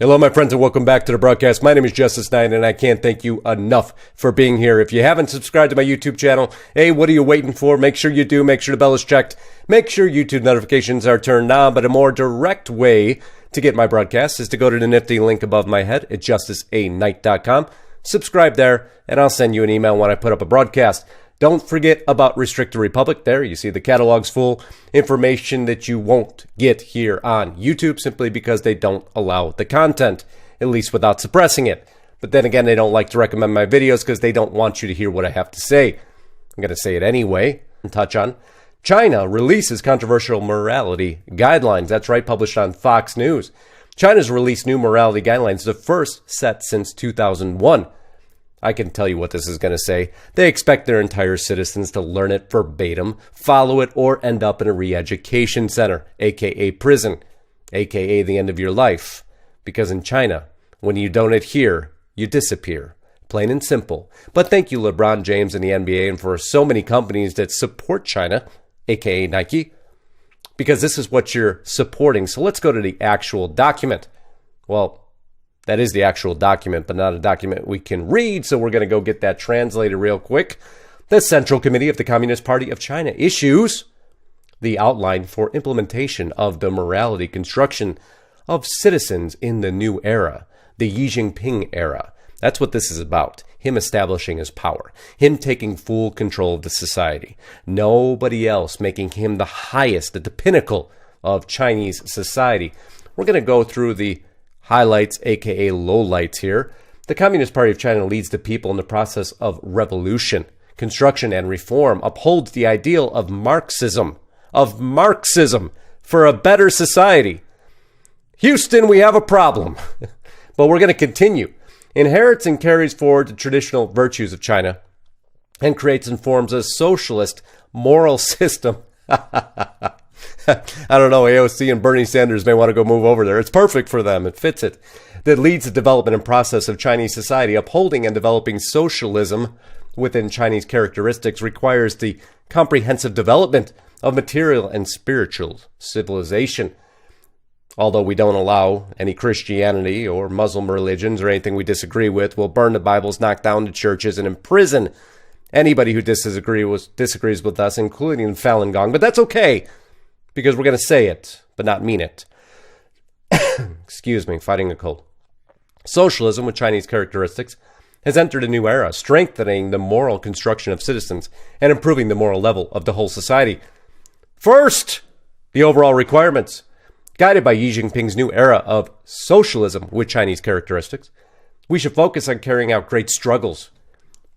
Hello, my friends, and welcome back to the broadcast. My name is Justice Knight, and I can't thank you enough for being here. If you haven't subscribed to my YouTube channel, hey, what are you waiting for? Make sure you do. Make sure the bell is checked. Make sure YouTube notifications are turned on. But a more direct way to get my broadcast is to go to the nifty link above my head at justiceaknight.com. Subscribe there, and I'll send you an email when I put up a broadcast. Don't forget about Restricted Republic. There you see the catalog's full information that you won't get here on YouTube simply because they don't allow the content, at least without suppressing it. But then again, they don't like to recommend my videos because they don't want you to hear what I have to say. I'm going to say it anyway and touch on. China releases controversial morality guidelines. That's right, published on Fox News. China's released new morality guidelines, the first set since 2001. I can tell you what this is going to say. They expect their entire citizens to learn it verbatim, follow it, or end up in a re-education center, aka prison, aka the end of your life. Because in China, when you don't adhere, you disappear. Plain and simple. But thank you, LeBron James and the NBA, and for so many companies that support China, aka Nike, because this is what you're supporting. So let's go to the actual document. Well, that is the actual document, but not a document we can read, so we're going to go get that translated real quick. The Central Committee of the Communist Party of China issues the outline for implementation of the morality construction of citizens in the new era, the Xi Jinping era. That's what this is about. Him establishing his power. Him taking full control of the society. Nobody else making him the highest, at the pinnacle of Chinese society. We're going to go through the highlights, aka lowlights here. The Communist Party of China leads the people in the process of revolution, construction, and reform, upholds the ideal of Marxism for a better society. Houston, we have a problem. But we're going to continue. Inherits and carries forward the traditional virtues of China and creates and forms a socialist moral system. I don't know, AOC and Bernie Sanders may want to go move over there. It's perfect for them. It fits it. That leads the development and process of Chinese society. Upholding and developing socialism within Chinese characteristics requires the comprehensive development of material and spiritual civilization. Although we don't allow any Christianity or Muslim religions or anything we disagree with, we'll burn the Bibles, knock down the churches, and imprison anybody who disagrees with us, including Falun Gong. But that's okay, because we're going to say it, but not mean it. Excuse me, fighting a cold. Socialism with Chinese characteristics has entered a new era, strengthening the moral construction of citizens and improving the moral level of the whole society. First, the overall requirements. Guided by Xi Jinping's new era of socialism with Chinese characteristics, we should focus on carrying out great struggles,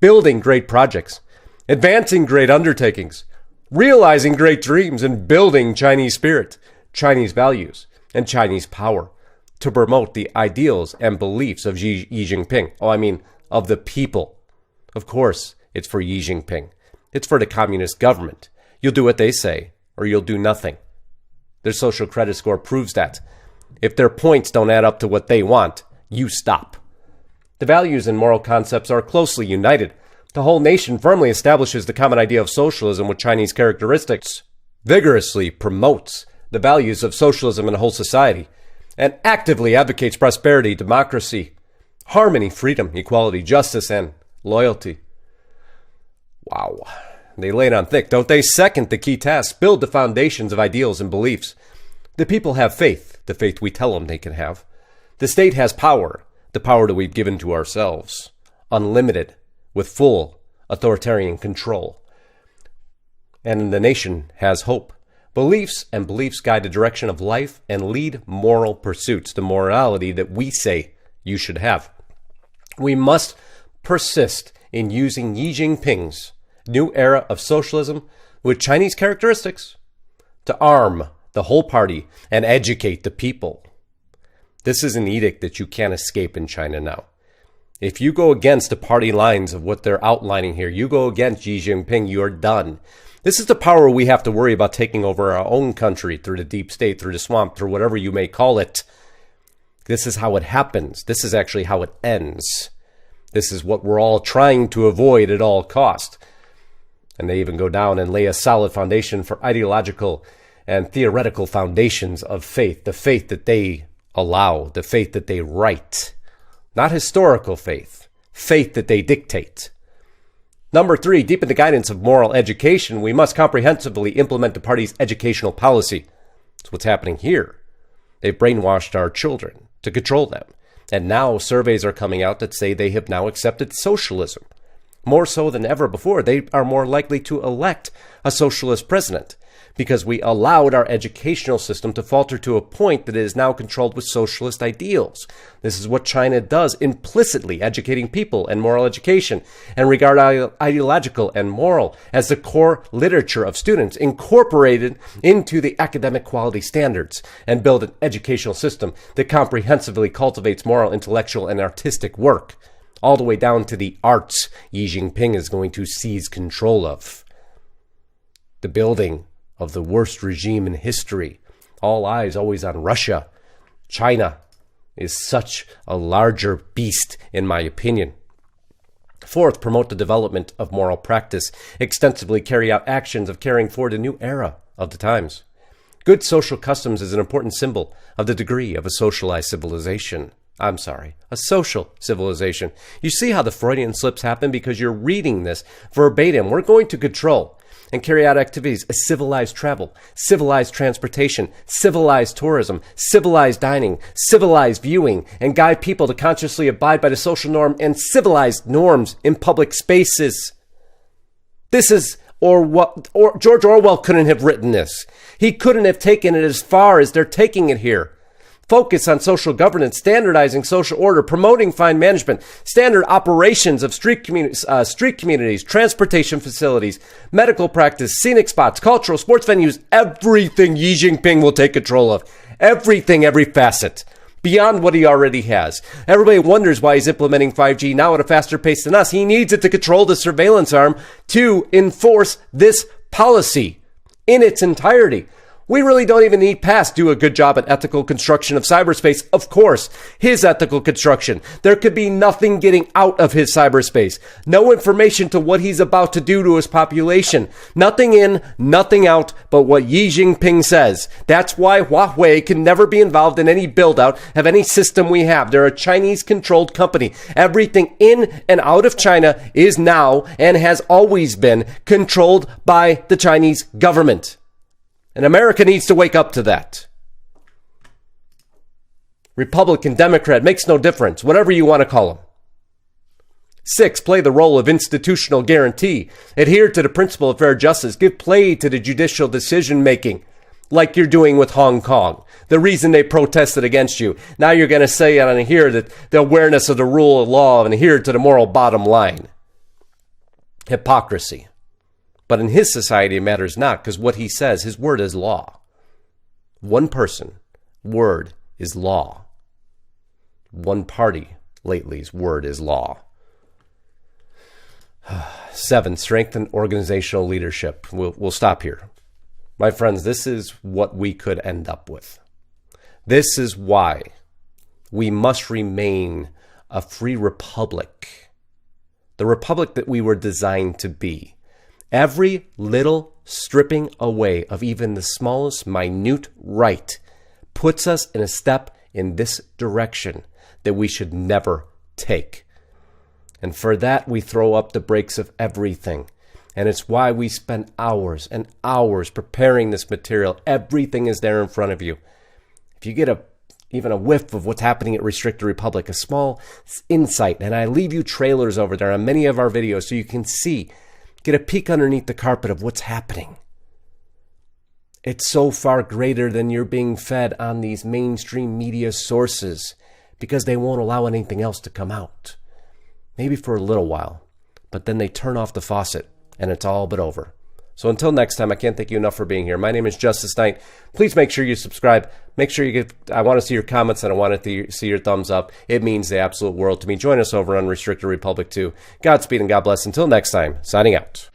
building great projects, advancing great undertakings, realizing great dreams, and building Chinese spirit, Chinese values, and Chinese power to promote the ideals and beliefs of Xi Jinping. Of the people. Of course, it's for Xi Jinping. It's for the communist government. You'll do what they say, or you'll do nothing. Their social credit score proves that. If their points don't add up to what they want, you stop. The values and moral concepts are closely united. The whole nation firmly establishes the common idea of socialism with Chinese characteristics, vigorously promotes the values of socialism in the whole society, and actively advocates prosperity, democracy, harmony, freedom, equality, justice, and loyalty. Wow. They lay it on thick, don't they? Second, the key task, build the foundations of ideals and beliefs. The people have faith, the faith we tell them they can have. The state has power, the power that we've given to ourselves, unlimited, with full authoritarian control. And the nation has hope. Beliefs and beliefs guide the direction of life and lead moral pursuits, the morality that we say you should have. We must persist in using Xi Jinping's new era of socialism with Chinese characteristics to arm the whole party and educate the people. This is an edict that you can't escape in China now. If you go against the party lines of what they're outlining here, you go against Xi Jinping, you're done. This is the power we have to worry about taking over our own country through the deep state, through the swamp, through whatever you may call it. This is how it happens. This is actually how it ends. This is what we're all trying to avoid at all cost. And they even go down and lay a solid foundation for ideological and theoretical foundations of faith, the faith that they allow the faith that they write, not historical faith, faith that they dictate. Number 3, deepen the guidance of moral education. We must comprehensively implement the party's educational policy. That's what's happening here. They've brainwashed our children to control them. And now surveys are coming out that say they have now accepted socialism. More so than ever before, they are more likely to elect a socialist president because we allowed our educational system to falter to a point that it is now controlled with socialist ideals. This is what China does, implicitly educating people and moral education, and regard ideological and moral as the core literature of students, incorporated into the academic quality standards, and build an educational system that comprehensively cultivates moral, intellectual, and artistic work, all the way down to the arts Xi Jinping is going to seize control of. The building of the worst regime in history. All eyes always on Russia. China is such a larger beast, in my opinion. 4th, promote the development of moral practice. Extensively carry out actions of carrying forward a new era of the times. Good social customs is an important symbol of the degree of a socialized civilization. A social civilization. You see how the Freudian slips happen because you're reading this verbatim. We're going to control and carry out activities as civilized travel, civilized transportation, civilized tourism, civilized dining, civilized viewing, and guide people to consciously abide by the social norm and civilized norms in public spaces. This is George Orwell couldn't have written this. He couldn't have taken it as far as they're taking it here. Focus on social governance, standardizing social order, promoting fine management, standard operations of street communities, transportation facilities, medical practice, scenic spots, cultural, sports venues, everything Xi Jinping will take control of. Everything, every facet, beyond what he already has. Everybody wonders why he's implementing 5G now at a faster pace than us. He needs it to control the surveillance arm to enforce this policy in its entirety. We really don't even need Past do a good job at ethical construction of cyberspace. Of course, his ethical construction. There could be nothing getting out of his cyberspace. No information to what he's about to do to his population. Nothing in, nothing out but what Xi Jinping says. That's why Huawei can never be involved in any build-out of any system we have. They're a Chinese-controlled company. Everything in and out of China is now and has always been controlled by the Chinese government. And America needs to wake up to that. Republican, Democrat, makes no difference, whatever you want to call them. 6, play the role of institutional guarantee. Adhere to the principle of fair justice. Give play to the judicial decision-making, like you're doing with Hong Kong. The reason they protested against you. Now you're going to say on here that the awareness of the rule of law and adhere to the moral bottom line. Hypocrisy. But in his society, it matters not, because what he says, his word is law. One person, word is law. One party, lately's word is law. 7, strengthen organizational leadership. We'll stop here. My friends, this is what we could end up with. This is why we must remain a free republic. The republic that we were designed to be. Every little stripping away of even the smallest minute right puts us in a step in this direction that we should never take. And for that, we throw up the brakes of everything. And it's why we spend hours and hours preparing this material. Everything is there in front of you. If you get even a whiff of what's happening at Restricted Republic, a small insight, and I leave you trailers over there on many of our videos so you can see, get a peek underneath the carpet of what's happening. It's so far greater than you're being fed on these mainstream media sources because they won't allow anything else to come out. Maybe for a little while, but then they turn off the faucet and it's all but over. So until next time, I can't thank you enough for being here. My name is Justice Knight. Please make sure you subscribe. Make sure you I want to see your comments and I want to see your thumbs up. It means the absolute world to me. Join us over on Restricted Republic 2. Godspeed and God bless. Until next time, signing out.